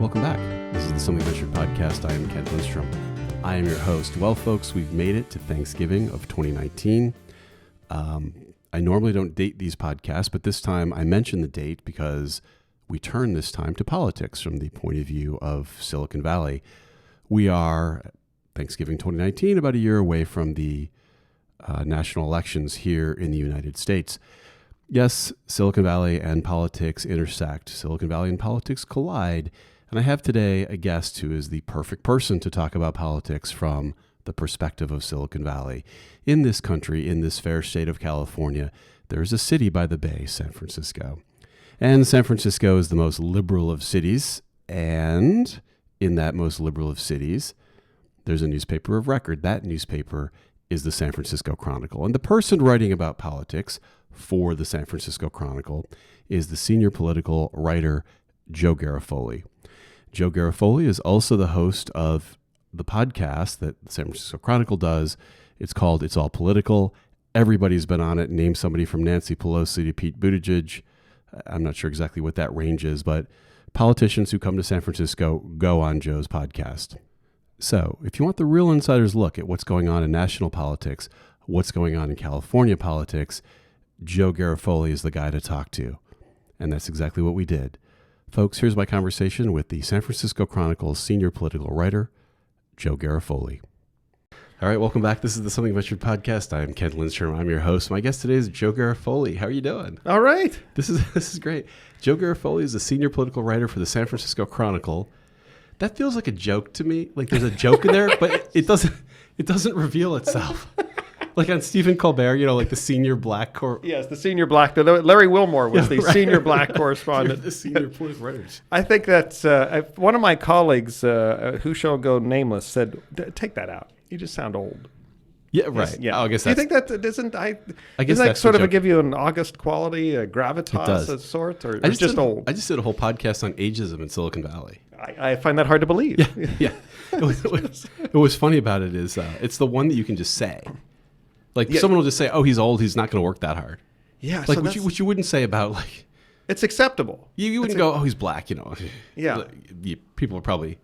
Welcome back. This is the Something Ventured podcast. I am Kent Lindstrom. I am your host. Well, folks, we've made it to Thanksgiving of 2019. I normally don't date these podcasts, but this time I mention the date because we turn this time to politics from the point of view of Silicon Valley. We are, Thanksgiving 2019, about a year away from the national elections here in the United States. Yes, Silicon Valley and politics intersect. Silicon Valley and politics collide. And I have today a guest who is the perfect person to talk about politics from the perspective of Silicon Valley. In this country, in this fair state of California, there is a city by the bay, San Francisco. And San Francisco is the most liberal of cities. And in that most liberal of cities, there's a newspaper of record. That newspaper is the San Francisco Chronicle. And the person writing about politics for the San Francisco Chronicle is the senior political writer, Joe Garofoli. Joe Garofoli is also the host of the podcast that the San Francisco Chronicle does. It's called It's All Political. Everybody's been on it. Name somebody from Nancy Pelosi to Pete Buttigieg. I'm not sure exactly what that range is, but politicians who come to San Francisco go on Joe's podcast. So if you want the real insider's look at what's going on in national politics, what's going on in California politics, Joe Garofoli is the guy to talk to. And that's exactly what we did. Folks, here's my conversation with the San Francisco Chronicle's senior political writer, Joe Garofoli. All right, welcome back. This is the Something Ventured podcast. I'm Kent Lindstrom. I'm your host. My guest today is Joe Garofoli. How are you doing? All right. This is great. Joe Garofoli is a senior political writer for the San Francisco Chronicle. That feels like a joke to me. Like there's a joke in there, but it doesn't reveal itself. Like on Stephen Colbert, like the senior black Yes, the senior black. Larry Wilmore was the senior black correspondent. The senior political writers. I think that's one of my colleagues, who shall go nameless, said, "Take that out. You just sound old." Yeah, right. Yeah. Oh, I guess do you that's, think that doesn't? I guess doesn't that that's sort of joke. give you an August quality, a gravitas of sort, or it's just old? I just did a whole podcast on ageism in Silicon Valley. I find that hard to believe. Yeah. What was funny about it is it's the one that you can just say. Like someone will just say, "Oh, he's old. He's not going to work that hard." Yeah, like which you wouldn't say about like. It's acceptable. You wouldn't go, "Oh, he's black." Yeah. People are probably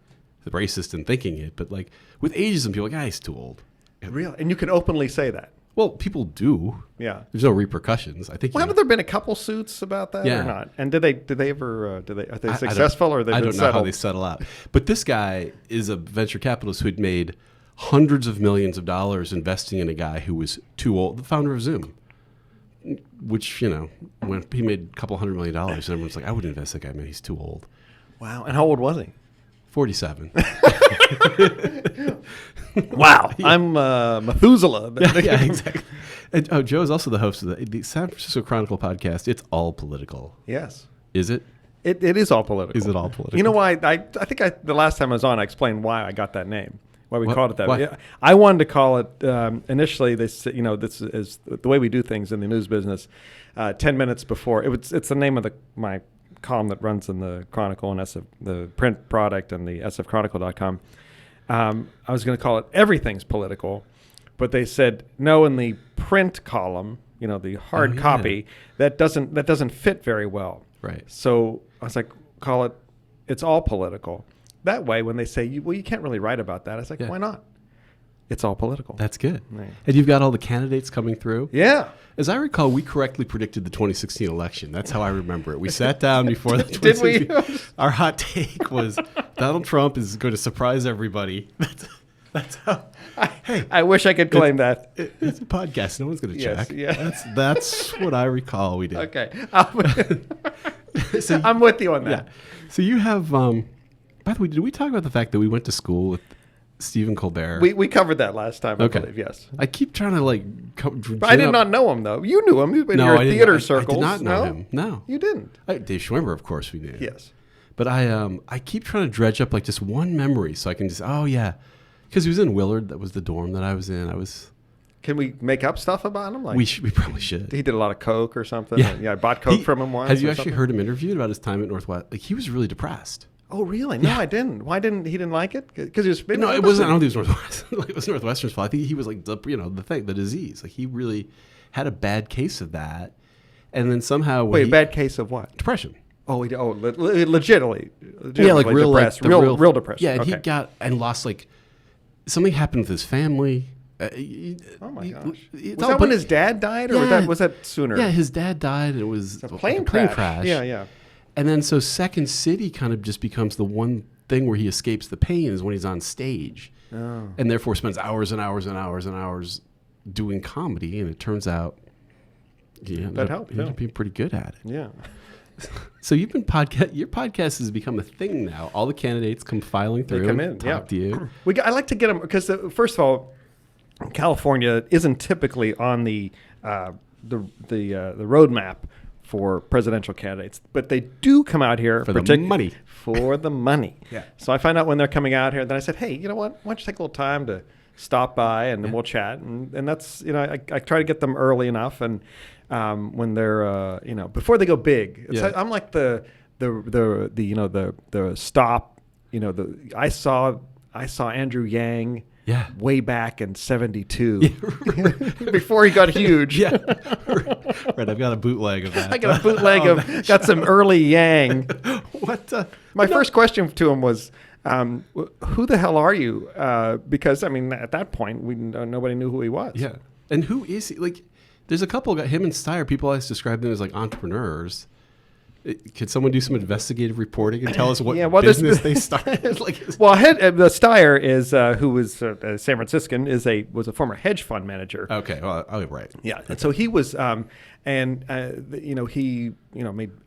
racist in thinking it, but like with ageism, people are like, "He's too old." Real, and you can openly say that. Well, people do. Yeah. There's no repercussions. I think. Well, haven't there been a couple suits about that or not? And did they ever? Are they successful or they? I don't know how they settle out. But this guy is a venture capitalist who had made hundreds of millions of dollars investing in a guy who was too old. The founder of Zoom, which when he made a couple $100 million, and everyone's like, "I would invest in that guy, man. He's too old." Wow. And how old was he? 47. Wow. Yeah. I'm Methuselah. Yeah, exactly. And, Joe is also the host of the San Francisco Chronicle podcast. It's all political. Yes. Is it? It is all political. Is it all political? You know why? I think the last time I was on, I explained why I got that name. Why we called it that. Why? I wanted to call it initially. This is the way we do things in the news business. 10 minutes before it's the name of my column that runs in the Chronicle and the print product and the sfchronicle.com. I was going to call it Everything's Political, but they said no in the print column. The hard copy that doesn't fit very well. Right. So I was like, call it It's All Political. That way, when they say, you can't really write about that, I was like, why not? It's all political. That's good. Right. And you've got all the candidates coming through. Yeah. As I recall, we correctly predicted the 2016 election. That's how I remember it. We sat down before the 2016. Did we? Our hot take was Donald Trump is going to surprise everybody. That's how. I wish I could claim that. It's a podcast. No one's going to check. Yes. That's what I recall we did. Okay. I'm with you on that. Yeah. So you have, by the way, did we talk about the fact that we went to school with Stephen Colbert? We covered that last time, I believe, yes. I keep trying to I did not know him, though. You knew him. You've been in your theater circles. I did not know him. No. You didn't. Dave Schwimmer, of course, we knew. Yes. But I keep trying to dredge up like just one memory so I can just, because he was in Willard. That was the dorm that I was in. Can we make up stuff about him? Like we probably should. He did a lot of coke or something. Yeah, I bought coke from him once. Have you actually heard him interviewed about his time at Northwest? Like he was really depressed. Oh, really? No, I didn't. Why didn't he? Didn't like it? Because he was. No, it wasn't. I don't think it was Northwestern. It was Northwestern's fault. I think he was like the disease. Like he really had a bad case of that, and then somehow bad case of what? Depression. Legitimately. Yeah, like real depressed. like the real depressed. Yeah, and okay. he got and lost like something happened with his family. Oh my gosh! Was all- that when but- his dad died, or Yeah. was that sooner? Yeah, his dad died, and it was a like plane crash. Yeah. And then so Second City kind of just becomes the one thing where he escapes the pain is when he's on stage, and therefore spends hours and hours and hours and hours doing comedy. And it turns out, That helped. He ended up being pretty good at it. Yeah. So you've been your podcast has become a thing now. All the candidates come filing through. They come and in, talk to you. I like to get them because first of all, California isn't typically on the roadmap for presidential candidates, but they do come out here For the money. For the money. Yeah. So I find out when they're coming out here. Then I said, hey, you know what? Why don't you take a little time to stop by and then we'll chat. And that's I try to get them early enough and when they're before they go big. I'm like the stop. I saw Andrew Yang. Yeah. Way back in '72, before he got huge. Yeah, right. I've got a bootleg of that. I got a bootleg got some early Yang. What? My first question to him was, "Who the hell are you?" Because at that point, nobody knew who he was. Yeah, and who is he? Like, there's a couple. Him and Steyer. People always describe them as like entrepreneurs. Could someone do some investigative reporting and tell us what business they started? The Steyer is who was San Franciscan was a former hedge fund manager. Okay, well, right. Yeah, okay. And so he was, he made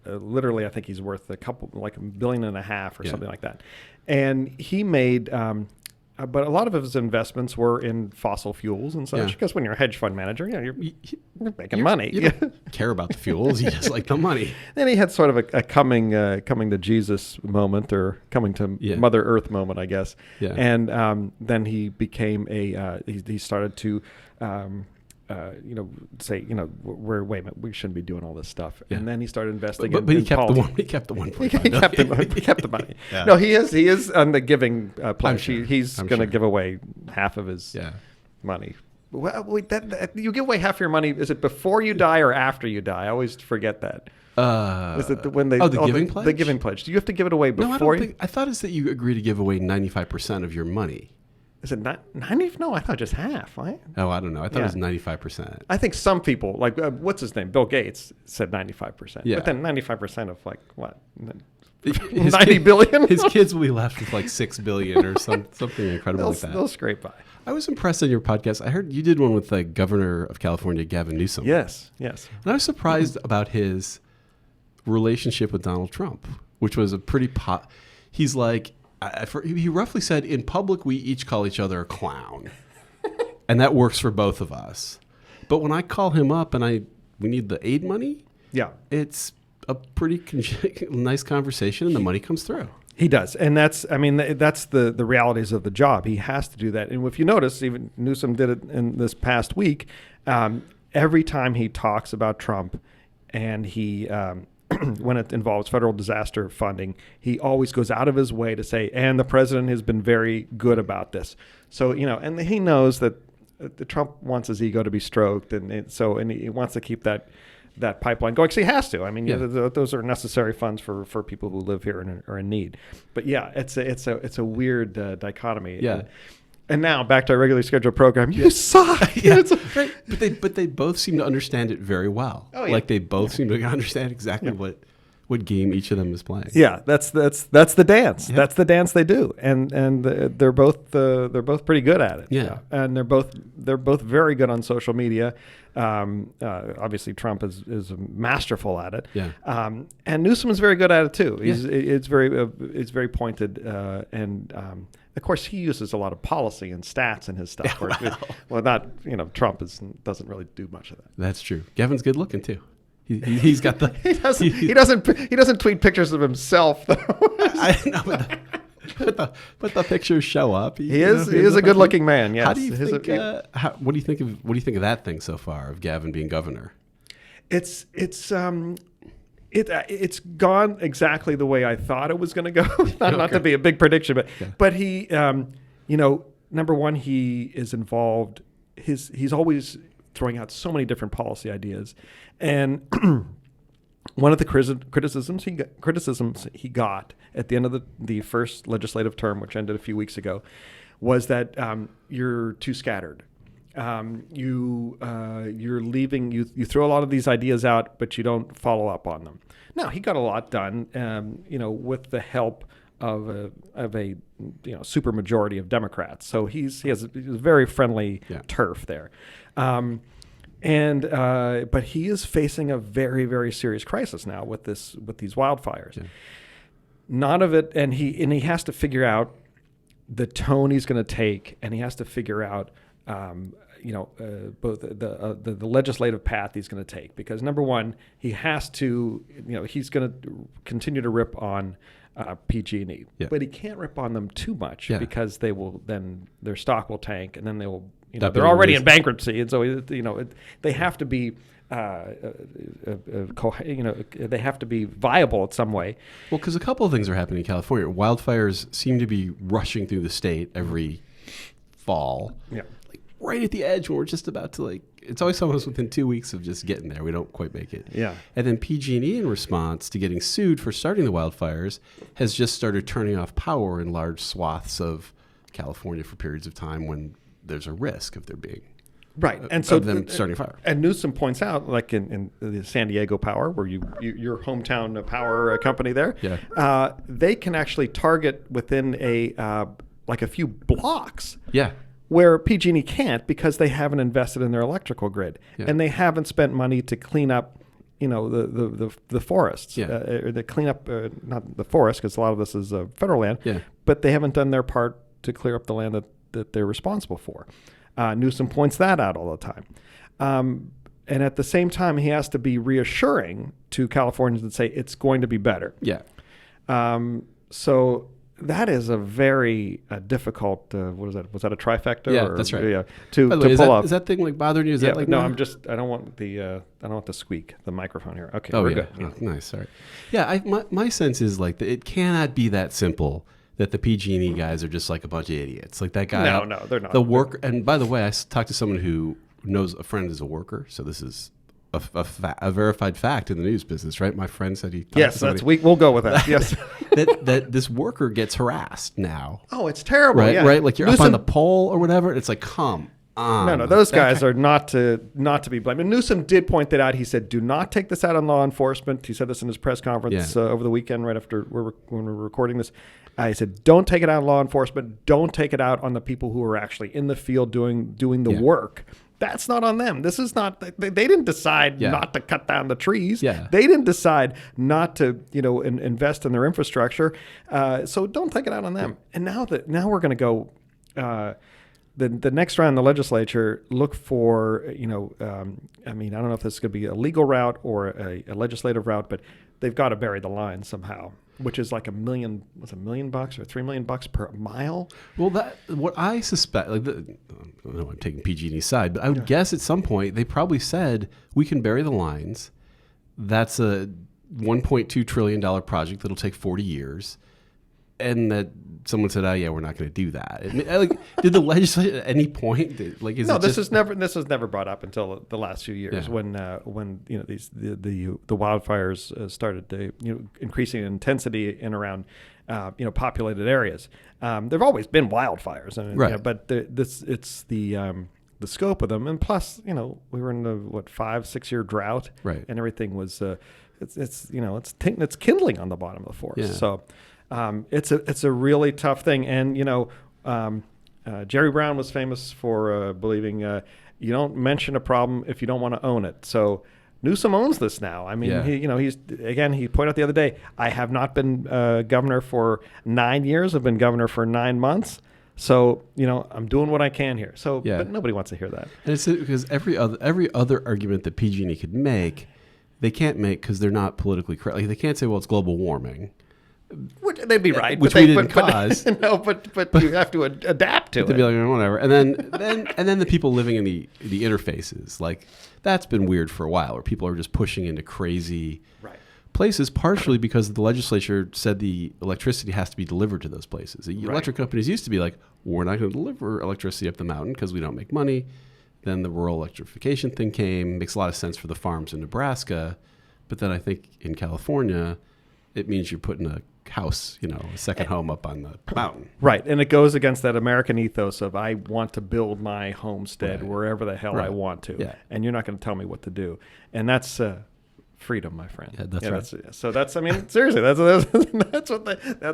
literally, I think he's worth $1.5 billion or something like that, and he made. But a lot of his investments were in fossil fuels and such. Because when you're a hedge fund manager, you're making money. You don't care about the fuels. You just like the money. Then he had sort of a coming to Jesus moment or coming to Mother Earth moment, I guess. Yeah. And then he became he started to. Say, wait a minute, we shouldn't be doing all this stuff. Yeah. And then he started investing but he kept He kept the 1.5 He kept the money. Yeah. No, he is on the giving pledge. Sure. He's going to give away half of his money. Well, you give away half of your money. Is it before you die or after you die? I always forget that. Is it when they? The giving pledge? The giving pledge. Do you have to give it away before? No, I don't think. I thought it's that you agree to give away 95% of your money. Is it not 90? No, I thought just half, right? Oh, I don't know. I thought it was 95%. I think some people, like, what's his name? Bill Gates said 95%. Yeah. But then 95% of, like, what? 90 billion? His kids will be left with, like, 6 billion or something incredible like that. They'll scrape by. I was impressed on your podcast. I heard you did one with the governor of California, Gavin Newsom. Yes. And I was surprised about his relationship with Donald Trump, which was a pretty he's like, he roughly said, in public, we each call each other a clown. And that works for both of us. But when I call him up and we need the aid money, it's a pretty nice conversation and the money comes through. He does. And that's the realities of the job. He has to do that. And if you notice, even Newsom did it in this past week, every time he talks about Trump and he... when it involves federal disaster funding, he always goes out of his way to say, and the president has been very good about this. So, and he knows that Trump wants his ego to be stroked, and he wants to keep that pipeline going. So he has to. I mean, those are necessary funds for people who live here and are in need. But it's a weird dichotomy. Yeah. And now back to our regularly scheduled program. You suck. Right. But they both seem to understand it very well. Oh, yeah. Like they both seem to understand exactly what game each of them is playing. Yeah, that's the dance. Yeah. That's the dance they do, and they're both pretty good at it. Yeah. And they're both very good on social media. Obviously, Trump is masterful at it. Yeah. And Newsom is very good at it too. It's very pointed and. Of course, he uses a lot of policy and stats in his stuff. Trump does't really do much of that. That's true. Gavin's good looking too. He's got the. he doesn't tweet pictures of himself though. I know, but the pictures show up. He is a good looking man. Yes. How do you think? What do you think of that thing so far of Gavin being governor? It's gone exactly the way I thought it was going to go. Not to be a big prediction, but he, number one, he is involved. He's always throwing out so many different policy ideas, and one of the criticisms he got at the end of the first legislative term, which ended a few weeks ago, was that you're too scattered. You're leaving. You throw a lot of these ideas out, but you don't follow up on them. Now, he got a lot done, with the help of a super majority of Democrats. So he has a very friendly turf there. But he is facing a very, very serious crisis now with these wildfires. Yeah. None of it, and he has to figure out the tone he's going to take, and he has to figure out both the legislative path he's going to take. Because number one, he has to, he's going to continue to rip on PG&E, but he can't rip on them too much because they will then their stock will tank, and then they will. They're already in bankruptcy, and so they have to be, they have to be viable in some way. Well, because a couple of things are happening in California. Wildfires seem to be rushing through the state every fall. Yeah, like right at the edge when we're just about to it's always almost within 2 weeks of just getting there. We don't quite make it. Yeah, and then PG&E, in response to getting sued for starting the wildfires, has just started turning off power in large swaths of California for periods of time when there's a risk of there being and so them starting a fire. And Newsom points out, like in the San Diego Power, where your hometown power company there, they can actually target within a few blocks. Yeah. Where PG&E can't, because they haven't invested in their electrical grid, and they haven't spent money to clean up, the forests. Yeah. They clean up not the forest, because a lot of this is federal land. Yeah. But they haven't done their part to clear up the land that they're responsible for. Newsom points that out all the time. And at the same time, he has to be reassuring to Californians and say it's going to be better. Yeah. So that is a very difficult, what is that? Was that a trifecta? Yeah, that's right. Yeah, to pull off. Is that thing bothering you? Is that no, I don't want the squeak, the microphone here. Okay, we're good. Oh, nice, sorry. Yeah, my sense is it cannot be that simple that the PG&E guys are just a bunch of idiots. Like that guy. No, they're not. The worker, and by the way, I talked to someone who knows a friend is a worker, so this is a verified fact in the news business, right? My friend said he. Yes, we'll go with that. Yes, that this worker gets harassed now. Oh, it's terrible. Right, yeah. Right. Like you're up on the pole or whatever. It's come on. No, those guys are not to be blamed. And Newsom did point that out. He said, "Do not take this out on law enforcement." He said this in his press conference over the weekend, right after when we're recording this. I said, don't take it out on law enforcement. Don't take it out on the people who are actually in the field doing the work. That's not on them. This is not. They didn't decide not to cut down the trees. Yeah. They didn't decide not to invest in their infrastructure. So don't take it out on them. And now we're going to go. The next round in the legislature, look for I don't know if this is going to be a legal route or a legislative route, but they've got to bury the line somehow. Which is like $1 million or $3 million per mile. Well, what I suspect, I don't know, I'm taking PG&E's side, but I would guess at some point they probably said we can bury the lines. That's a $1.2 trillion project that'll take 40 years, and that someone said, "Oh yeah, we're not going to do that." Did the legislature at any point? This was never brought up until the last few years when the wildfires started increasing in intensity in around populated areas. There've always been wildfires, but it's the scope of them, and plus we were in the 5-6 year drought, right? And everything was it's kindling on the bottom of the forest, so. It's a really tough thing, and Jerry Brown was famous for believing you don't mention a problem if you don't want to own it. So Newsom owns this now. I mean, he pointed out the other day, I have not been governor for 9 years. I've been governor for 9 months. So I'm doing what I can here. So, but nobody wants to hear that. And it's because every other argument that PG&E could make, they can't make because they're not politically correct. They can't say, well, it's global warming. They'd be right, which we didn't cause. No, but you have to adapt to it. They'd be like, whatever, and then the people living in the interfaces, that's been weird for a while, where people are just pushing into crazy places, partially because the legislature said the electricity has to be delivered to those places. The electric companies used to be like, we're not going to deliver electricity up the mountain because we don't make money. Then the rural electrification thing came. Makes a lot of sense for the farms in Nebraska. But then I think in California, it means you're putting a house, a second home up on the mountain. Right. And it goes against that American ethos of I want to build my homestead Right. wherever the hell I want to. Yeah. And you're not going to tell me what to do. And that's freedom, my friend. Yeah, that's right. Seriously, that's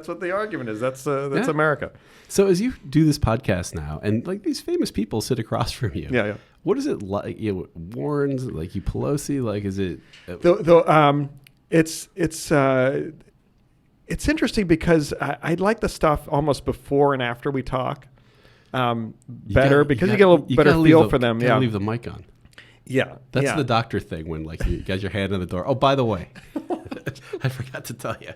what the argument is. That's America. So as you do this podcast now, and like these famous people sit across from you, Yeah. what is it like? Warren's, like you, Pelosi, like is it? It's interesting because I like the stuff almost before and after we talk better because you get a little better feel for them. Yeah, leave the mic on. Yeah, that's the doctor thing when like you got your hand on the door. Oh, by the way, I forgot to tell you.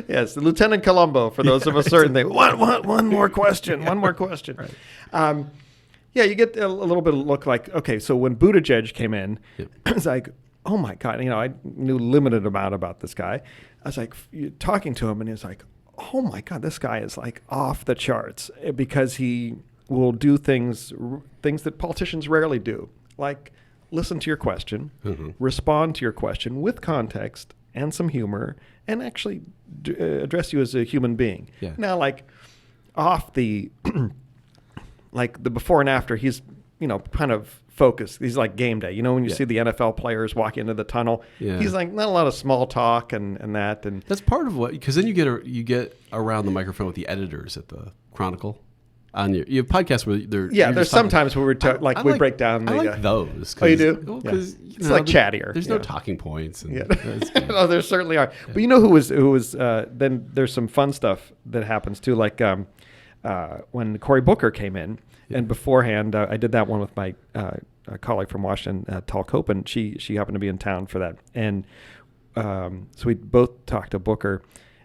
Yes, Lieutenant Columbo. For those of us certain, one more question. One more question. Right. You get a little bit of look like, okay, so when Buttigieg came in, it's like, oh my God, I knew limited amount about this guy. I was like talking to him, and he was like, oh my God, this guy is like off the charts because he will do things that politicians rarely do, like listen to your question, respond to your question with context and some humor, and actually address you as a human being. Yeah. Now, like off the like the before and after, he's kind of focused. He's like game day. When you see the NFL players walk into the tunnel, he's like not a lot of small talk and that. And that's part of what, because then you get around the microphone with the editors at the Chronicle. On you have podcasts where there's sometimes where we break down. I like those. Oh, you do? Well, because it's like chattier. There's no talking points. And Oh, there certainly are. Yeah. But who was then there's some fun stuff that happens too, like when Cory Booker came in, and beforehand I did that one with my colleague from Washington, Tal Copen. She happened to be in town for that, and so we both talked to Booker,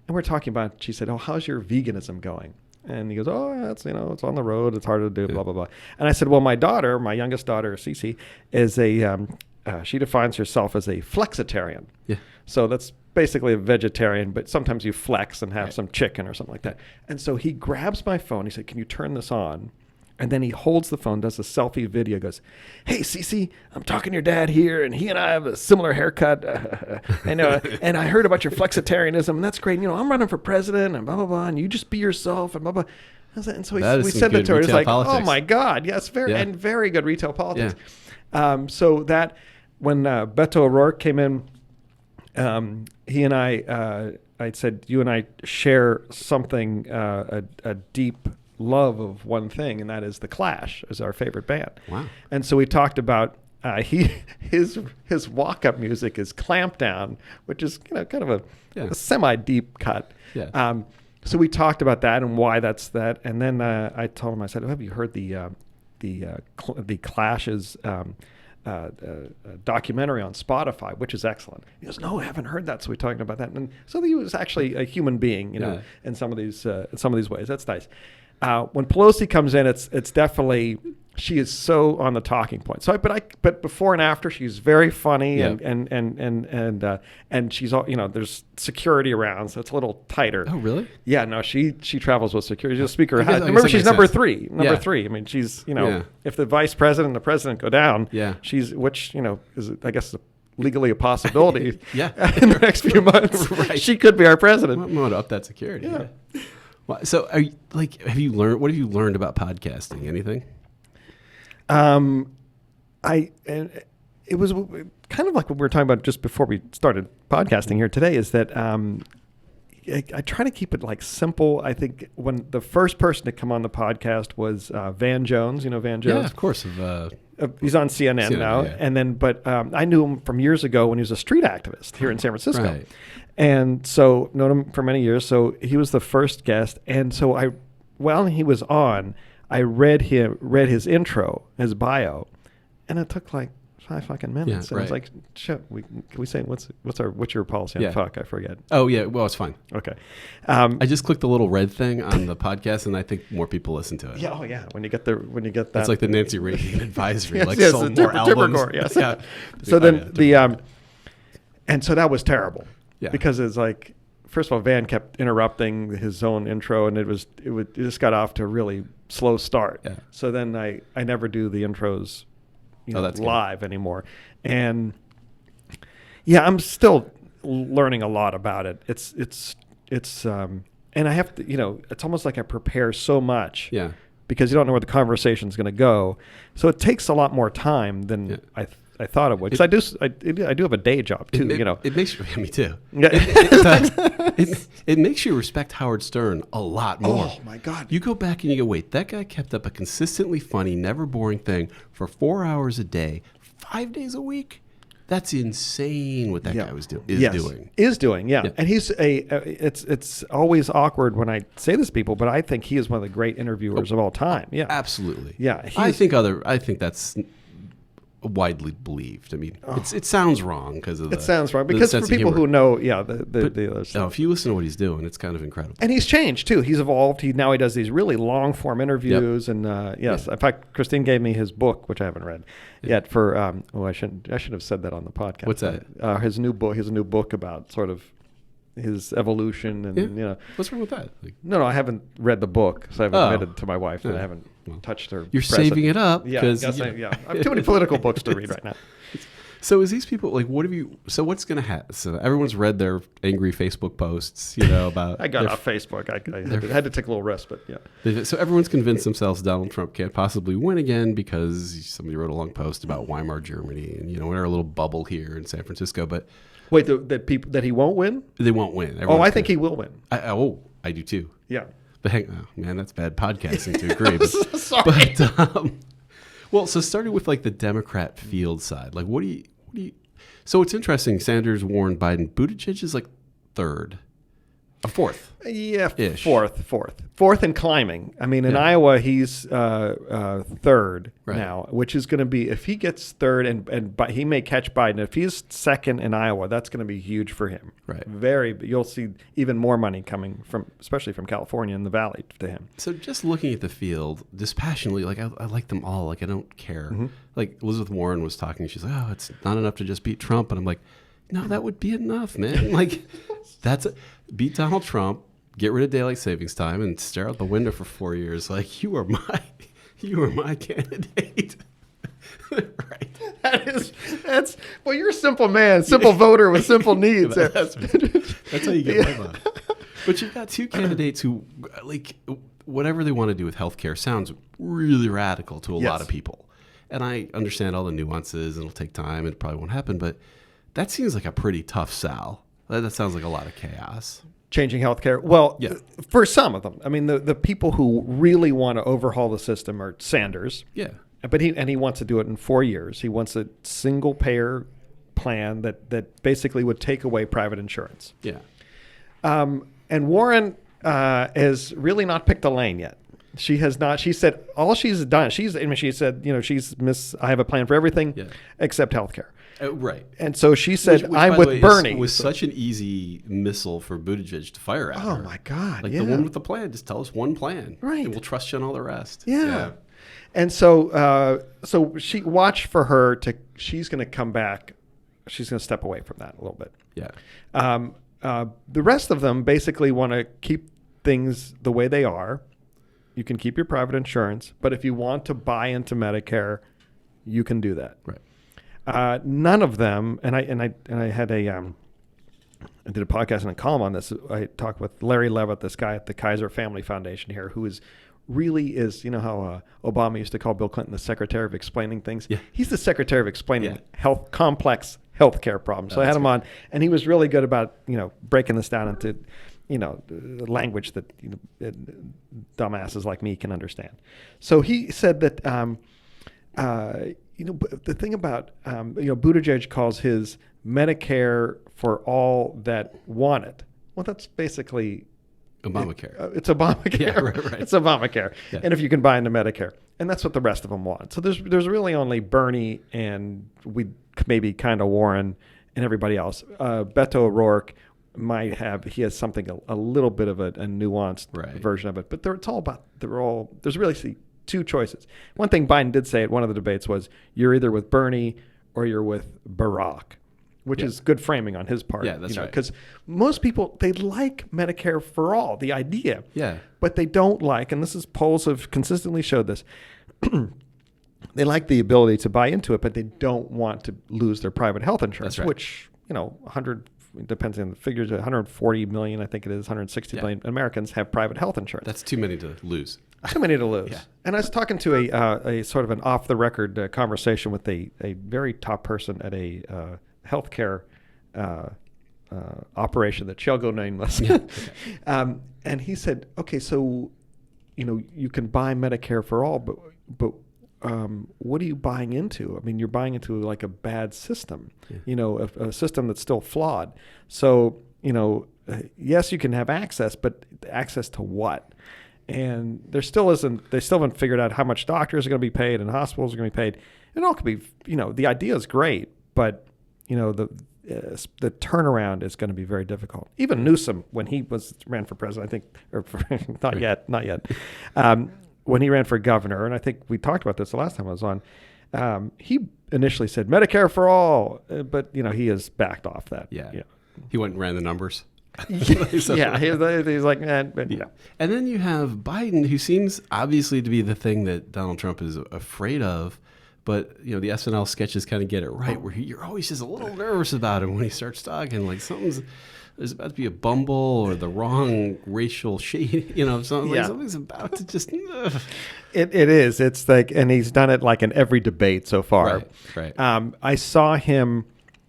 and we're talking about. She said, "Oh, how's your veganism going?" And he goes, "Oh, it's it's on the road. It's hard to do, blah blah blah." And I said, "Well, my youngest daughter, Cece, is she defines herself as a flexitarian. Yeah. So that's basically a vegetarian, but sometimes you flex and have some chicken or something like that." And so he grabs my phone. He said, "Can you turn this on?" And then he holds the phone, does a selfie video, goes, "Hey, Cece, I'm talking to your dad here, and he and I have a similar haircut. And I heard about your flexitarianism, and that's great. I'm running for president, and blah, blah, blah, and you just be yourself, and blah, blah." And so we sent it to her. It's like, politics. Oh, my God. Yes, very good retail politics. Yeah. So that when Beto O'Rourke came in, he and I said, "You and I share something, a deep love of one thing, and that is the Clash is our favorite band." Wow. And so we talked about his walk-up music is Clamp Down, which is kind of a semi-deep cut. Yeah. So we talked about that and why that's that, and then I told him, I said, "Oh, have you heard the Clash's documentary on Spotify, which is excellent?" He goes, "No, I haven't heard that." So we talked about that, and so he was actually a human being, in some of these ways. That's nice. When Pelosi comes in, it's definitely, she is so on the talking point. So, but before and after, she's very funny, and she's all, there's security around, so it's a little tighter. Oh, really? Yeah, no, she travels with security. She's a speaker. Remember, she's number three. Number three. I mean, she's if the vice president and the president go down, she's is I guess legally a possibility. In the next few months, right. She could be our president. I'm going to up that security. Yeah. Well, so, have you learned? What have you learned about podcasting? Anything? It was kind of like what we were talking about just before we started podcasting here today. Is that I try to keep it like simple. I think when the first person to come on the podcast was Van Jones. Van Jones? Yeah, of course. He's on CNN now, and then but I knew him from years ago when he was a street activist here in San Francisco. Right. And so known him for many years. So he was the first guest. And so while he was on, I read his intro, his bio, and it took like 5 fucking minutes. And I was like, shit, can we say what's your policy on fuck? I forget. Oh yeah, well it's fine. Okay. I just clicked the little red thing on the podcast, and I think more people listen to it. Yeah, oh yeah. When you get that, it's like the Nancy Reagan advisory, sold more albums. Yes. Yeah. So then and so that was terrible. Yeah. Because it's like, first of all, Van kept interrupting his own intro, and it just got off to a really slow start. Yeah. So then I never do the intros live anymore. And Yeah, I'm still learning a lot about it. It's and I have to, it's almost like I prepare so much. Yeah. Because you don't know where the conversation's going to go. So it takes a lot more time than I thought it would. Because I do have a day job too. It makes me too. Yeah. It makes you respect Howard Stern a lot more. Oh my God! You go back and you go, wait, that guy kept up a consistently funny, never boring thing for 4 hours a day, 5 days a week. That's insane what that guy is doing. Yeah. And he's it's always awkward when I say this to people, but I think he is one of the great interviewers of all time. Yeah, absolutely. Yeah, I think that's widely believed. I mean, it sounds wrong because of it sounds wrong because for people who know, the other stuff. No, if you listen to what he's doing, it's kind of incredible. And he's changed too. He's evolved. Now he does these really long form interviews, and yes, in fact, Christine gave me his book, which I haven't read yet. For I should have said that on the podcast. What's that? His new book. He has a new book about sort of his evolution, and what's wrong with that? No, I haven't read the book, so I've admitted to my wife that I haven't touched her. You're saving it up because I have too many political books to read right now. So is these people what's going to happen? So everyone's read their angry Facebook posts, about. I got off Facebook. I had to take a little rest, but yeah. So everyone's convinced themselves Donald Trump can't possibly win again because somebody wrote a long post about Weimar Germany and we're a little bubble here in San Francisco, but. Wait, that he won't win? They won't win. I think he will win. I do too. Yeah. But man, that's bad podcasting to agree. Sorry. But so starting with the Democrat field side, what do you? So it's interesting. Sanders, Warren, Biden, Buttigieg is third, fourth. Yeah, fourth and climbing. I mean, in Iowa, he's third now, which is going to be, if he gets third and he may catch Biden. If he's second in Iowa, that's going to be huge for him. Right. You'll see even more money coming especially from California and the Valley to him. So just looking at the field dispassionately, I like them all. I don't care. Mm-hmm. Elizabeth Warren was talking. She's like, oh, it's not enough to just beat Trump. And I'm like, no, that would be enough, man. Beat Donald Trump. Get rid of daylight savings time and stare out the window for 4 years. You are my candidate. Right. You're a simple man, simple voter with simple needs. That's how you get my vote. But you've got two candidates who, whatever they want to do with healthcare sounds really radical to a lot of people. And I understand all the nuances, and it'll take time, and it probably won't happen, but that seems like a pretty tough sell. That sounds like a lot of chaos. Changing healthcare. Well, for some of them. I mean, the people who really want to overhaul the system are Sanders. Yeah. But he wants to do it in 4 years. He wants a single payer plan that basically would take away private insurance. Yeah. And Warren has really not picked a lane yet. She has not. She said all she's done. She said, I have a plan for everything except healthcare. Right. And so she said, which, I'm with Bernie. Was such an easy missile for Buttigieg to fire at her. Oh, my God. The one with the plan. Just tell us one plan. Right. And we'll trust you on all the rest. Yeah. And so she watch for her she's going to come back. She's going to step away from that a little bit. Yeah. The rest of them basically want to keep things the way they are. You can keep your private insurance, but if you want to buy into Medicare, you can do that. Right. None of them, and I had I did a podcast and a column on this. I talked with Larry Levitt, this guy at the Kaiser Family Foundation here, who is how Obama used to call Bill Clinton the secretary of explaining things. Yeah. He's the secretary of explaining complex healthcare problems. So I had him on, and he was really good about breaking this down into language that dumbasses like me can understand. So he said that the thing about Buttigieg calls his Medicare for all that want it. Well, that's basically Obamacare. It's Obamacare. Yeah, right. It's Obamacare. Yeah. And if you can buy into Medicare, and that's what the rest of them want. So there's really only Bernie and maybe kind of Warren and everybody else. Beto O'Rourke he has something a little bit of a nuanced version of it, but there's really two choices. One thing Biden did say at one of the debates was, you're either with Bernie or you're with Barack, which is good framing on his part. Yeah, that's right. Because most people, they like Medicare for all, the idea. Yeah. But they don't and polls have consistently showed this, they like the ability to buy into it, but they don't want to lose their private health insurance, which 100, depends on the figures, 140 million, I think it is, 160 million Americans have private health insurance. That's too many to lose. Too many to lose. Yeah. And I was talking to a sort of an off-the-record conversation with a very top person at a healthcare operation that shall go nameless. Yeah. Okay. And he said, okay, so, you can buy Medicare for all, but what are you buying into? I mean, you're buying into like a bad system, a system that's still flawed. So, yes, you can have access, but access to what? And they still haven't figured out how much doctors are going to be paid and hospitals are going to be paid. It all could be, the idea is great, but, the turnaround is going to be very difficult. Even Newsom, when he ran for president, I think, or not yet, when he ran for governor, and I think we talked about this the last time I was on, he initially said Medicare for all, but he has backed off that. Yeah. He went and ran the numbers. He's like, but, yeah. And then you have Biden, who seems obviously to be the thing that Donald Trump is afraid of. But, the SNL sketches kind of get it right, where you're always just a little nervous about him when he starts talking. Like there's about to be a bumble or the wrong racial shade, something's about to just. It is. It's like, and he's done it like in every debate so far. Right. I saw him.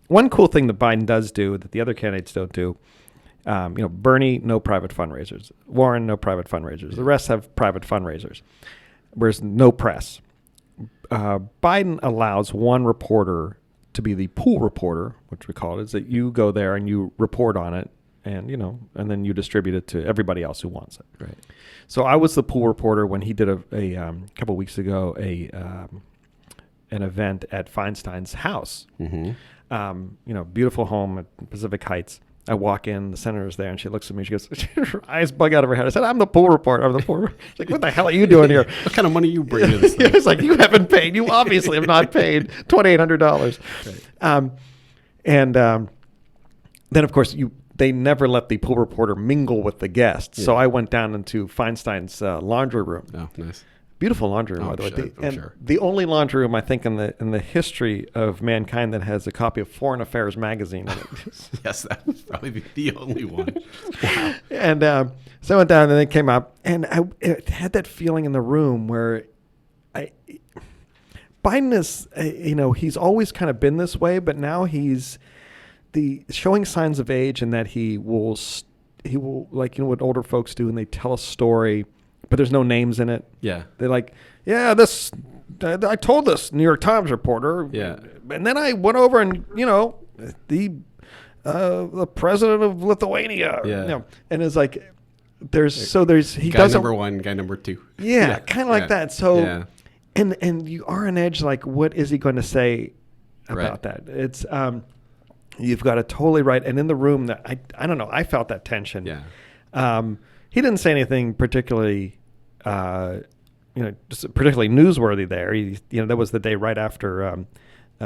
One cool thing that Biden does do that the other candidates don't do. Bernie, no private fundraisers. Warren, no private fundraisers. The rest have private fundraisers. Whereas no press. Biden allows one reporter to be the pool reporter, which we call it, is that you go there and you report on it and, and then you distribute it to everybody else who wants it. Right. So I was the pool reporter when he did a couple of weeks ago, an event at Feinstein's house. Mm-hmm. Beautiful home at Pacific Heights. I walk in, the senator's there, and she looks at me. She goes, her eyes bug out of her head. I said, I'm the pool reporter. She's like, what the hell are you doing here? What kind of money you bring to this thing? It's like, you haven't paid. You obviously have not paid $2,800. Right. Then, of course, they never let the pool reporter mingle with the guests. Yeah. So I went down into Feinstein's laundry room. Oh, nice. Beautiful laundry room, by the way. The only laundry room, I think, in the history of mankind that has a copy of Foreign Affairs magazine in it. Yes, that would probably be the only one. Wow. And so I went down, and then came up, and I had that feeling in the room where Biden is, he's always kind of been this way, but now he's showing signs of age, and that he will like what older folks do, and they tell a story. But there's no names in it. Yeah. They're like, I told this New York Times reporter. Yeah. And then I went over and, the president of Lithuania. Yeah. And it's like, he guy doesn't. Number one, guy number two. Yeah. Kind of like that. So, and you are on edge. Like, what is he going to say about that? It's, you've got it totally right. And in the room that I don't know, I felt that tension. Yeah. He didn't say anything particularly, just particularly newsworthy there. That was the day right after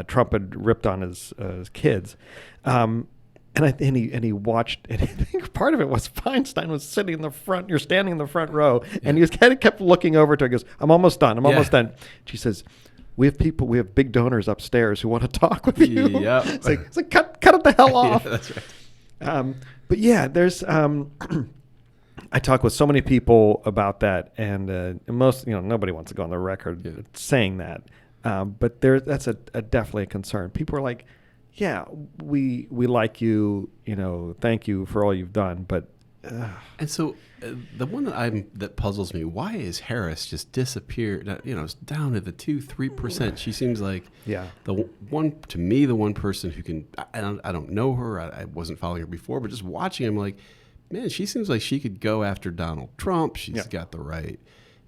Trump had ripped on his kids, and he watched. And I think part of it was Feinstein was sitting in the front. You're standing in the front row, and he was kind of kept looking over to her. He goes, "I'm almost done. I'm almost done." She says, we have big donors upstairs who want to talk with you." Yep. It's like cut it the hell off. Yeah, that's right. But yeah, there's. I talk with so many people about that, and most, nobody wants to go on the record saying that. But that's definitely a concern. People are like, yeah, we like you, thank you for all you've done. But and so the one that puzzles me, why is Harris just disappeared? Down to the 2-3%. She seems like the one person who can. I don't know her. I wasn't following her before, but just watching him, like, man, she seems like she could go after Donald Trump. She's got the right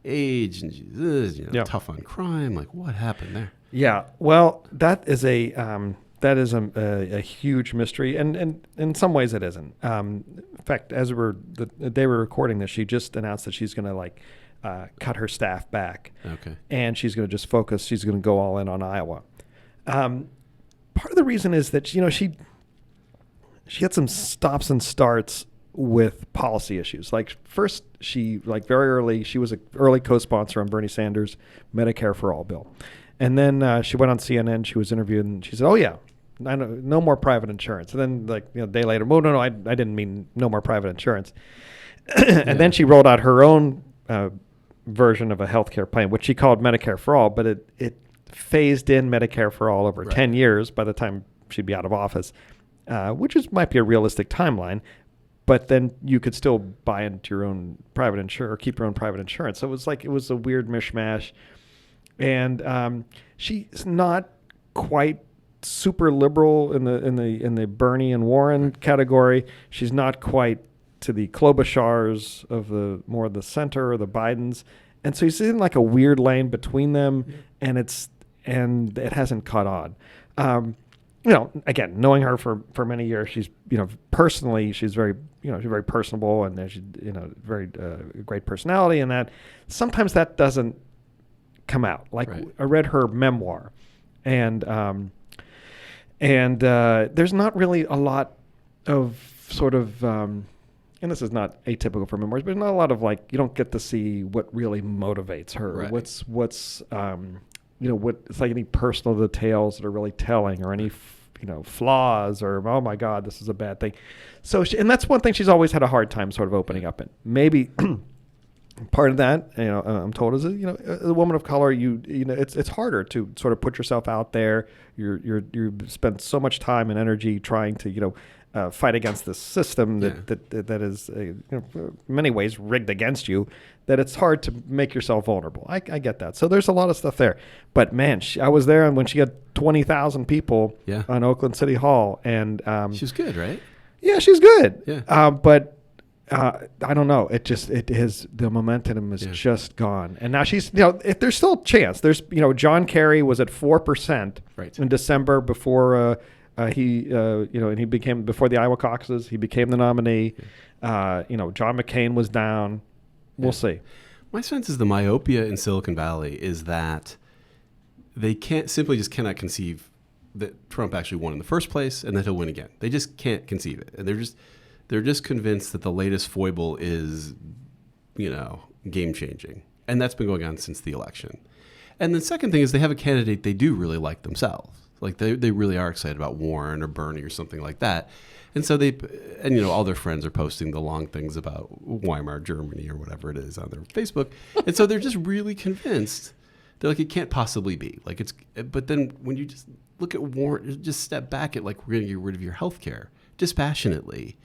age, and she's tough on crime. Like, what happened there? Yeah, well, that is a huge mystery, and in some ways it isn't. In fact, as they were recording this, she just announced that she's going to cut her staff back. Okay, and she's going to just focus. She's going to go all in on Iowa. Part of the reason is that she had some stops and starts with policy issues. Like, first, she very early, she was an early co-sponsor on Bernie Sanders' Medicare for All bill. And then she went on CNN, she was interviewed, and she said, oh yeah, no more private insurance. And then like a day later, well, no, I didn't mean no more private insurance. And then she rolled out her own version of a healthcare plan, which she called Medicare for All, but it phased in Medicare for All over 10 years by the time she'd be out of office, which might be a realistic timeline. But then you could still buy into your own private insurance or keep your own private insurance. So it was a weird mishmash. And she's not quite super liberal in the Bernie and Warren category. She's not quite to the Klobuchars of the center or the Bidens. And so he's in like a weird lane between them, and it hasn't caught on. Again, knowing her for many years, she's, personally, she's very personable, and she's, very great personality, and that sometimes that doesn't come out. Like I read her memoir, and there's not really a lot of sort of, and this is not atypical for memoirs, but not a lot of like, you don't get to see what really motivates her. Right. What's what it's like, any personal details that are really telling, or any flaws, or oh my God, this is a bad thing. So and that's one thing she's always had a hard time sort of opening up in. Maybe part of that, I'm told, is a woman of color. It's harder to sort of put yourself out there. You spend so much time and energy trying to fight against this system that is in many ways rigged against you, that it's hard to make yourself vulnerable. I get that. So there's a lot of stuff there. But man, I was there, and when she had 20,000 people on Oakland City Hall, and she's good, right? Yeah, she's good. Yeah. But I don't know. The momentum is just gone. And now she's, if there's still a chance. There's, John Kerry was at 4% in December before he became, before the Iowa caucuses, he became the nominee. John McCain was down. We'll see. My sense is the myopia in Silicon Valley is that they cannot conceive that Trump actually won in the first place and that he'll win again. They just can't conceive it. And they're just convinced that the latest foible is, game changing. And that's been going on since the election. And the second thing is they have a candidate they do really like themselves. Like they really are excited about Warren or Bernie or something like that. And so all their friends are posting the long things about Weimar Germany or whatever it is on their Facebook. And so they're just really convinced. They're like, it can't possibly be. But then when you just look at Warren, just step back at like, we're going to get rid of your health care dispassionately.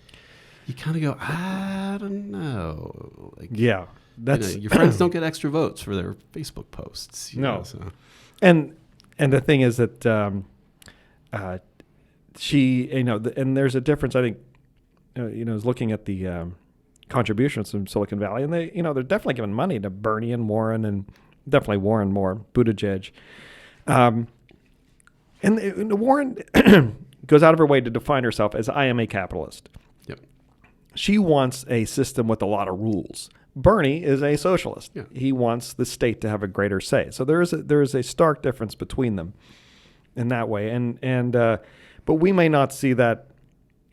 You kind of go, I don't know. Your friends don't get extra votes for their Facebook posts. So. And the thing is that she, and there's a difference. I think, is looking at the contributions from Silicon Valley, and they, they're definitely giving money to Bernie and Warren, and definitely Warren more, Buttigieg, and Warren goes out of her way to define herself as I am a capitalist. Yep. She wants a system with a lot of rules. Bernie is a socialist. Yeah. He wants the state to have a greater say. So there is a stark difference between them in that way. And but we may not see that.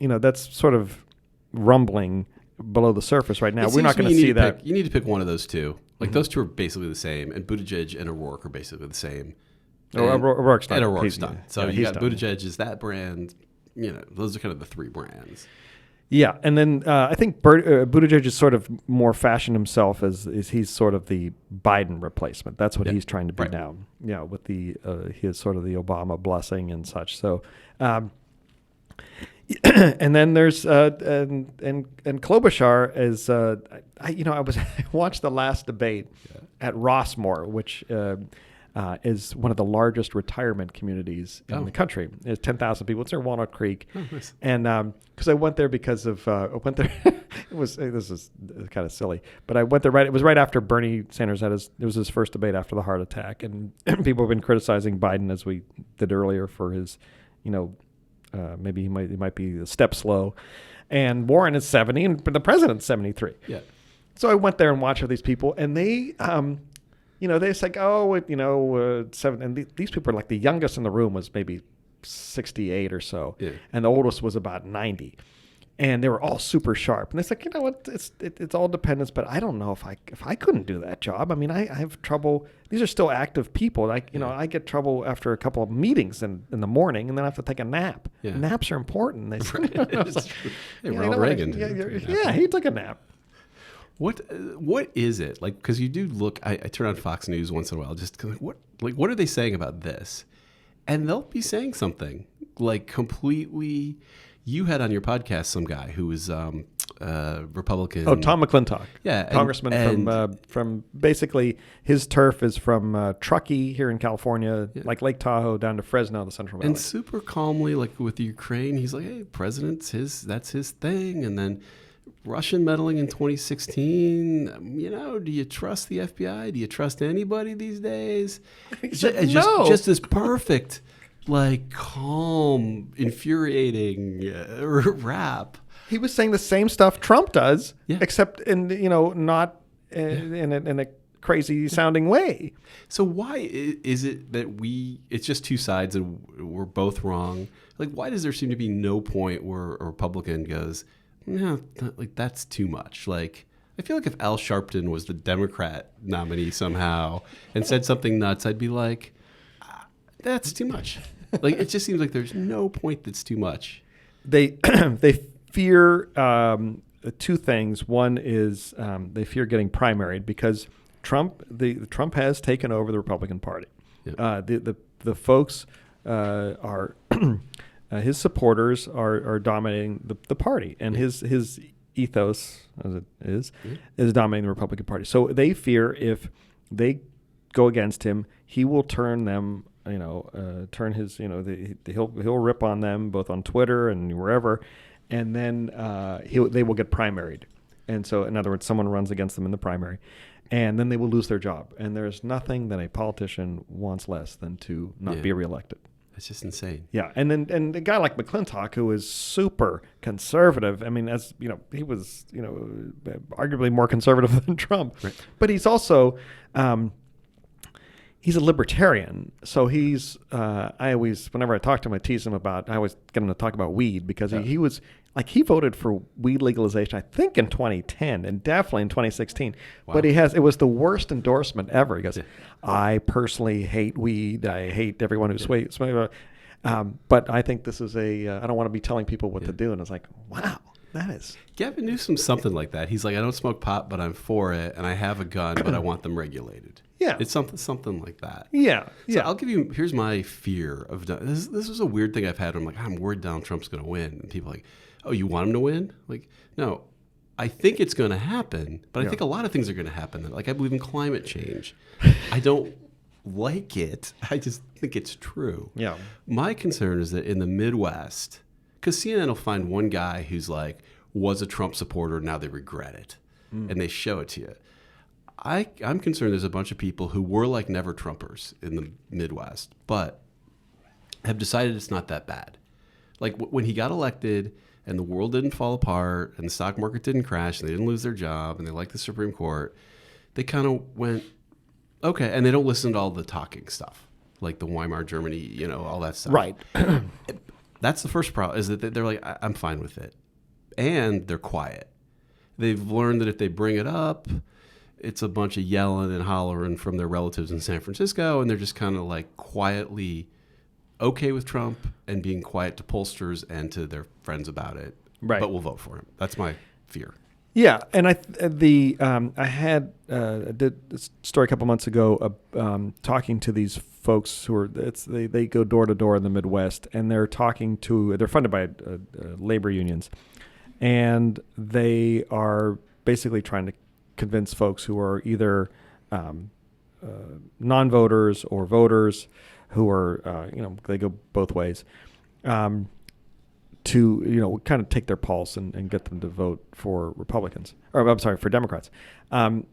That's sort of rumbling below the surface right now. We're not going to see that. You need to pick one of those two. Like those two are basically the same, and Buttigieg and O'Rourke are basically the same. O'Rourke's done. And O'Rourke's done. So you got done. Buttigieg is that brand. Those are kind of the three brands. Yeah, and then I think Buttigieg is sort of more fashioned himself as he's sort of the Biden replacement. That's what he's trying to be now. Yeah, with his sort of the Obama blessing and such. So, and then there's and Klobuchar is I watched the last debate at Rossmore, which is one of the largest retirement communities in the country. There's 10,000 people. It's near Walnut Creek. Oh, nice. And because I went there this is kind of silly, but I went there it was right after Bernie Sanders it was his first debate after the heart attack. And people have been criticizing Biden, as we did earlier, for his, maybe he might be a step slow. And Warren is 70 and the president's 73. Yeah. So I went there and watched with these people, and they, they say, seven, and these people are like, the youngest in the room was maybe 68 or so, and the oldest was about 90. And they were all super sharp. And it's like, you know what, it's all dependence, but I don't know if I couldn't do that job. I mean, I have trouble. These are still active people. I get trouble after a couple of meetings in the morning, and then I have to take a nap. Yeah. Naps are important. They said, Ronald Reagan. He took a nap. What is it like? Because you do look. I turn on Fox News once in a while. Just what are they saying about this? And they'll be saying something like completely. You had on your podcast some guy who was Republican. Oh, Tom McClintock. Yeah, congressman from basically his turf is from Truckee here in California, like Lake Tahoe down to Fresno, the Central Valley. And super calmly, like with Ukraine, he's like, "Hey, president's that's his thing." And then Russian meddling in 2016. Do you trust the FBI? Do you trust anybody these days? No. Just this perfect. Like calm, infuriating rap. He was saying the same stuff Trump does, Yeah. except not in a crazy sounding way. So why is it that it's just two sides and we're both wrong? Like, why does there seem to be no point where a Republican goes, no, that's too much? Like, I feel like if Al Sharpton was the Democrat nominee somehow and said something nuts, I'd be like, that's too much. Like, it just seems like there's no point that's too much. They fear two things. One is they fear getting primaried because Trump has taken over the Republican Party. Yeah. The folks are his supporters are dominating the party, and his ethos, as it is dominating the Republican Party. So they fear if they go against him, he will turn them. Turn his, he'll rip on them both on Twitter and wherever, and then they will get primaried. And so, in other words, someone runs against them in the primary, and then they will lose their job. And there's nothing that a politician wants less than to not be reelected. It's just insane. Yeah, and a guy like McClintock, who is super conservative. I mean, as he was, arguably more conservative than Trump, right. But he's also. He's a libertarian, so he's. I always, whenever I talk to him, I tease him about. I always get him to talk about weed because he was like he voted for weed legalization. I think in 2010 and definitely in 2016. Wow. But it was the worst endorsement ever. He goes, "I personally hate weed. I hate everyone who smokes. But I think this is I don't want to be telling people what to do." And it's like, wow. That is. Gavin Newsom's something like that. He's like, I don't smoke pot, but I'm for it, and I have a gun, but I want them regulated. Yeah. It's something like that. Yeah. So I'll give you, here's my fear of, this is a weird thing I've had where I'm like, I'm worried Donald Trump's going to win. And people are like, oh, you want him to win? Like, no, I think it's going to happen, but I think a lot of things are going to happen. Like, I believe in climate change. I don't like it. I just think it's true. Yeah. My concern is that in the Midwest, because CNN will find one guy who's like, was a Trump supporter, now they regret it. And they show it to you. I'm concerned there's a bunch of people who were like never Trumpers in the Midwest, but have decided it's not that bad. Like when he got elected and the world didn't fall apart and the stock market didn't crash and they didn't lose their job and they liked the Supreme Court, they kind of went, okay. And they don't listen to all the talking stuff, like the Weimar Germany, all that stuff. Right. That's the first problem, is that they're like, I'm fine with it. And they're quiet. They've learned that if they bring it up, it's a bunch of yelling and hollering from their relatives in San Francisco, and they're just kind of like quietly okay with Trump and being quiet to pollsters and to their friends about it. Right. But we'll vote for him. That's my fear. Yeah, and I did a story a couple months ago talking to these folks who are they go door to door in the Midwest, and they're funded by labor unions, and they are basically trying to convince folks who are either non-voters or voters who are they go both ways. To kind of take their pulse and get them to vote for for Democrats, and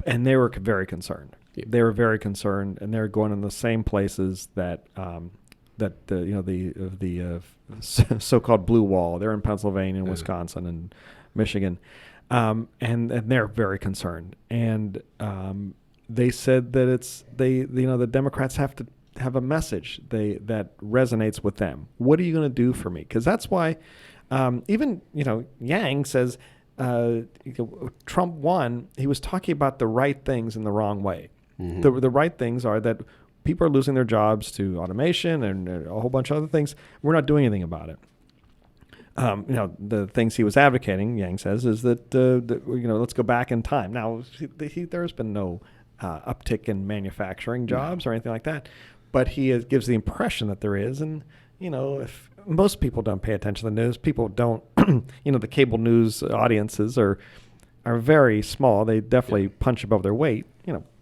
they were very concerned. Yeah. They were very concerned, and they're going in the same places that the so-called blue wall. They're in Pennsylvania, and Wisconsin, and Michigan, and they're very concerned. And they said that the Democrats have to have a message that resonates with them. What are you going to do for me? Because that's why Even, Yang says Trump won. He was talking about the right things in the wrong way. Mm-hmm. The right things are that people are losing their jobs to automation and a whole bunch of other things. We're not doing anything about it. The things he was advocating, Yang says, is that let's go back in time. Now, there's been no uptick in manufacturing jobs or anything like that, but he gives the impression that there is. And if most people don't pay attention to the news, people don't. The cable news audiences are very small. They definitely punch above their weight.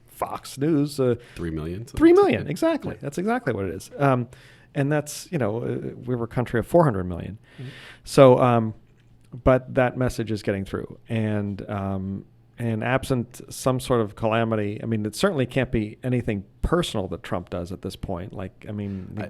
Fox News, 3 million. 3 million, exactly. Yeah. That's exactly what it is. And that's, we were a country of 400 million. Mm-hmm. So, but that message is getting through. And absent some sort of calamity, it certainly can't be anything personal that Trump does at this point.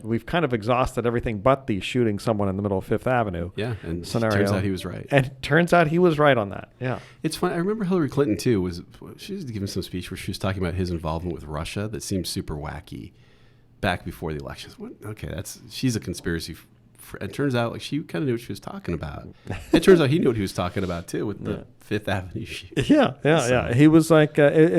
We've kind of exhausted everything but the shooting someone in the middle of Fifth Avenue and scenario. Turns out he was right. And it turns out he was right on that. Yeah. It's funny. I remember Hillary Clinton, too, she was giving some speech where she was talking about his involvement with Russia that seemed super wacky back before the elections. She's a conspiracy. It turns out she kind of knew what she was talking about. It turns out he knew what he was talking about too with the Fifth Avenue shoot. Yeah. He was like, but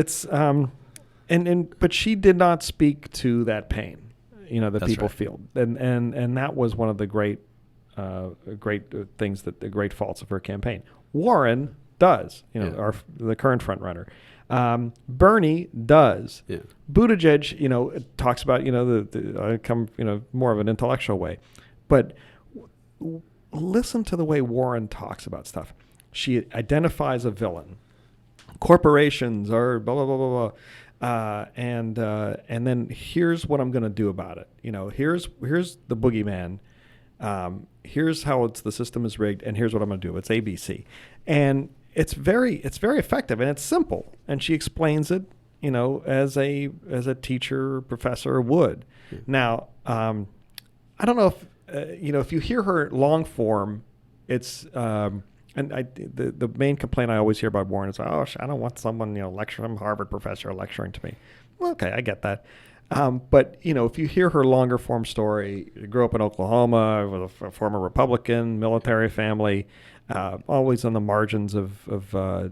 she did not speak to that pain, that That's people feel, and that was one of the great things the great faults of her campaign. Warren does, the current front runner. Bernie does. Yeah. Buttigieg, talks about, more of an intellectual way. But listen to the way Warren talks about stuff. She identifies a villain. Corporations are blah, blah, blah, blah, blah. And then here's what I'm going to do about it. Here's the boogeyman. Here's how the system is rigged, and here's what I'm going to do. It's ABC. And it's very effective, and it's simple. And she explains it, as a teacher or professor would. Yeah. Now, I don't know if you hear her long form, it's the main complaint I always hear about Warren is, I don't want someone lecturing, Harvard professor lecturing to me. Well, okay, I get that. But if you hear her longer form story, grew up in Oklahoma, was a former Republican, military family, always on the margins of I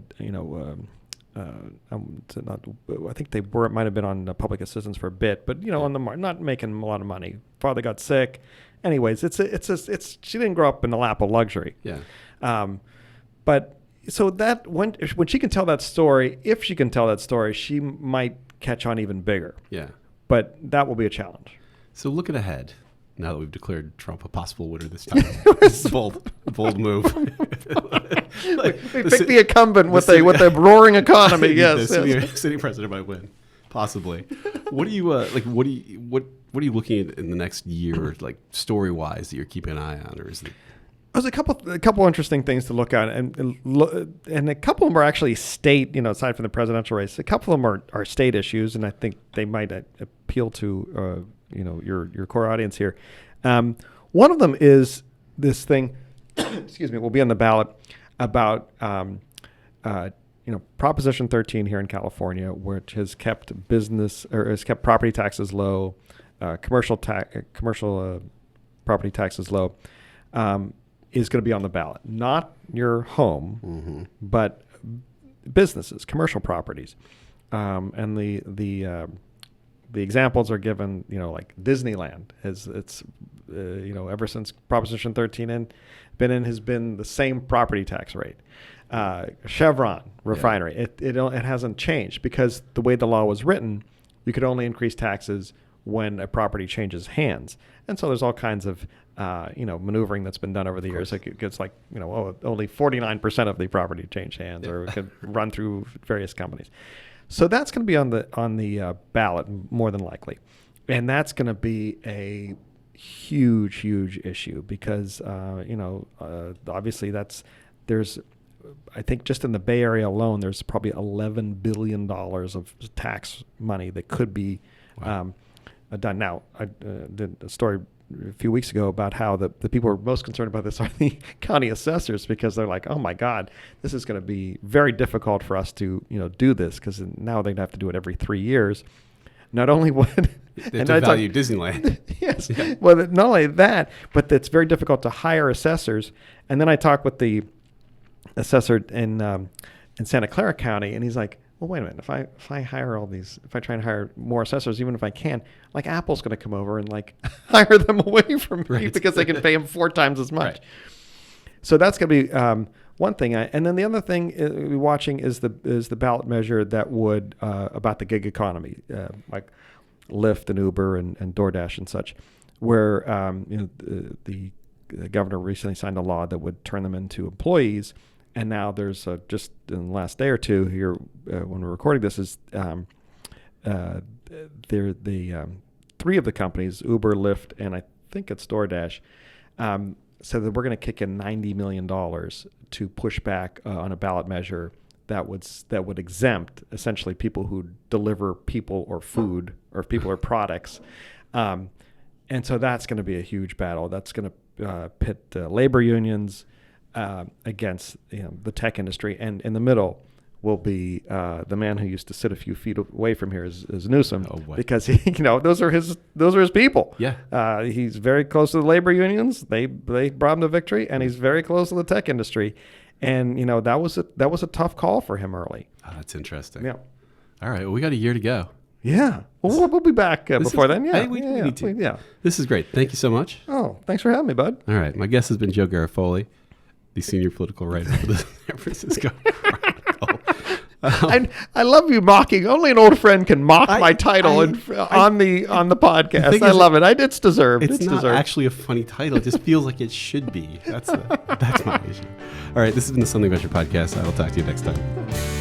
think they might have been on public assistance for a bit, but on the not making a lot of money. Father got sick. Anyways, she didn't grow up in the lap of luxury. Yeah. But so that when she can tell that story, if she can tell that story, she might catch on even bigger. Yeah. But that will be a challenge. So looking ahead, now that we've declared Trump a possible winner this time, bold move. We picked the incumbent with a roaring economy. Yes, the sitting president might win, possibly. What are you What are you looking at in the next year, story wise, that you're keeping an eye on, or is it? There's a couple interesting things to look at, and a couple of them are actually state. Aside from the presidential race, a couple of them are state issues, and I think they might appeal to your core audience here. One of them is this thing. Excuse me. Will be on the ballot about Proposition 13 here in California, which has kept property taxes low, commercial property taxes low. Is going to be on the ballot. Not your home, but businesses, commercial properties. And the examples are given, like Disneyland ever since Proposition 13 has been the same property tax rate. Chevron refinery, it hasn't changed because the way the law was written, you could only increase taxes when a property changes hands. And so there's all kinds of maneuvering that's been done over the years. Like it's only 49% of the property changed hands, or it could run through various companies. So that's going to be on the ballot more than likely, and that's going to be a huge issue because obviously there's I think just in the Bay Area alone there's probably $11 billion of tax money that could be done. Now I did a story a few weeks ago about how the people who are most concerned about this are the county assessors, because they're like, oh my God, this is going to be very difficult for us to do this, because now they'd have to do it every 3 years. Not only would They devalue Disneyland. Yes. Yeah. Well, not only that, but it's very difficult to hire assessors. And then I talked with the assessor in Santa Clara County, and he's like, well, wait a minute. If I hire all these, if I try and hire more assessors, even if I can, like Apple's going to come over and like hire them away from me because they can pay them 4 times as much. Right. So that's going to be one thing. And then the other thing we're watching is the ballot measure that would about the gig economy, like Lyft and Uber and DoorDash and such, where the governor recently signed a law that would turn them into employees. And now there's just in the last day or two here, when we're recording this, is the 3 of the companies, Uber, Lyft, and I think it's DoorDash, said that we're going to kick in $90 million to push back on a ballot measure that would exempt essentially people who deliver people or food or people or products. And so that's going to be a huge battle. That's going to pit labor unions against the tech industry, and in the middle will be the man who used to sit a few feet away from here is Newsom, because those are his people. Yeah, he's very close to the labor unions. They brought him to victory, and he's very close to the tech industry, and that was a tough call for him early. Oh, that's interesting. Yeah. All right, well, we got a year to go. Yeah. Well, we'll be back before then. Yeah. Hey, we need to. Yeah. This is great. Thank you so much. Oh, thanks for having me, bud. All right, my guest has been Joe Garofoli, the senior political writer for the San Francisco Chronicle. I love you mocking. Only an old friend can mock my title on the podcast. I love it. It's deserved. It's not actually a funny title. It just feels like it should be. That's my issue. All right, this has been the Something About Your podcast. I will talk to you next time.